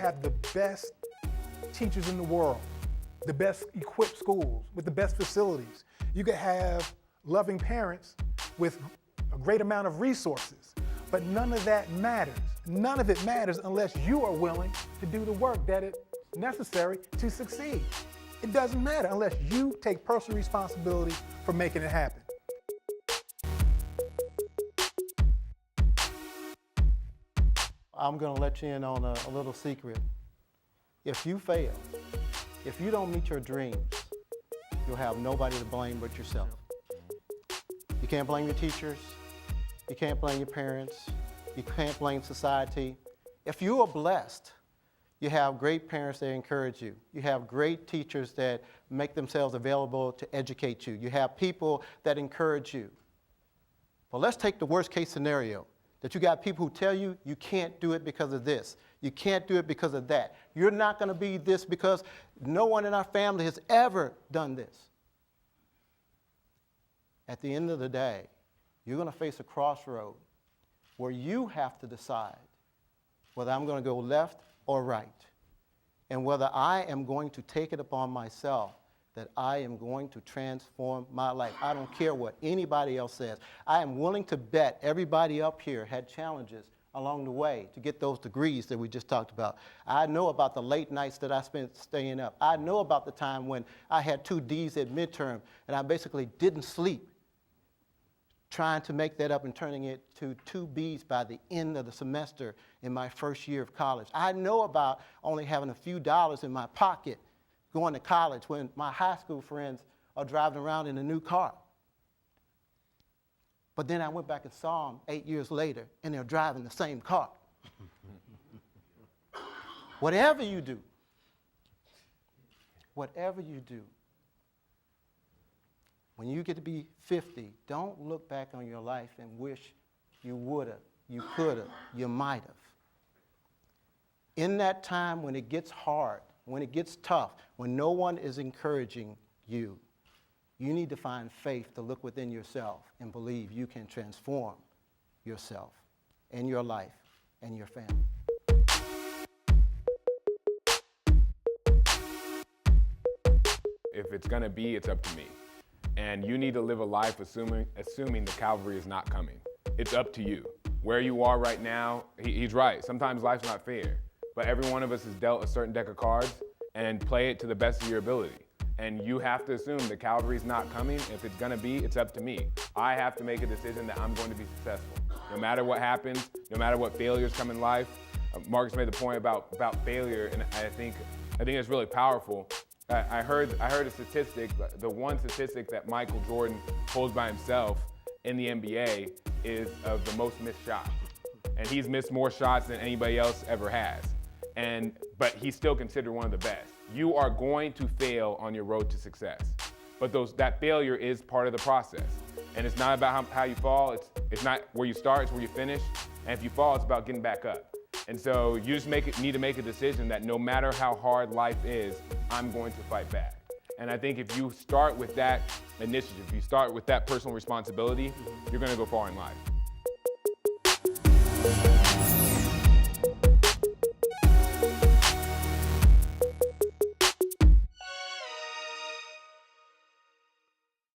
have the best teachers in the world, the best equipped schools with the best facilities. You could have loving parents with a great amount of resources, but none of that matters. None of it matters unless you are willing to do the work that is necessary to succeed. It doesn't matter unless you take personal responsibility for making it happen. I'm going to let you in on a little secret. If you fail, if you don't meet your dreams, you'll have nobody to blame but yourself. You can't blame your teachers. You can't blame your parents. You can't blame society. If you are blessed, you have great parents that encourage you. You have great teachers that make themselves available to educate you. You have people that encourage you. But let's take the worst case scenario, that you got people who tell you you can't do it because of this. You can't do it because of that. You're not going to be this because no one in our family has ever done this. At the end of the day, you're going to face a crossroad where you have to decide whether I'm going to go left or right, and whether I am going to take it upon myself that I am going to transform my life. I don't care what anybody else says. I am willing to bet everybody up here had challenges along the way to get those degrees that we just talked about. I know about the late nights that I spent staying up. I know about the time when I had 2 Ds at midterm and I basically didn't sleep, trying to make that up and turning it to 2 Bs by the end of the semester in my first year of college. I know about only having a few dollars in my pocket going to college when my high school friends are driving around in a new car. But then I went back and saw them 8 years later, and they're driving the same car. Whatever you do, when you get to be 50, don't look back on your life and wish you woulda, you coulda, you might have. In that time when it gets hard, when it gets tough, when no one is encouraging you, you need to find faith to look within yourself and believe you can transform yourself and your life and your family. If it's gonna be, it's up to me. And you need to live a life assuming the Calvary is not coming. It's up to you. Where you are right now, he's right. Sometimes life's not fair, but every one of us is dealt a certain deck of cards and play it to the best of your ability. And you have to assume the Calvary's not coming. If it's gonna be, it's up to me. I have to make a decision that I'm going to be successful. No matter what happens, no matter what failures come in life. Marcus made the point about failure, and I think it's really powerful. I heard a statistic, the one statistic that Michael Jordan holds by himself in the NBA is of the most missed shots. And he's missed more shots than anybody else ever has. But he's still considered one of the best. You are going to fail on your road to success. But that failure is part of the process. And it's not about how you fall, it's not where you start, it's where you finish. And if you fall, it's about getting back up. And so you just need to make a decision that no matter how hard life is, I'm going to fight back. And I think if you start with that initiative, if you start with that personal responsibility, you're going to go far in life.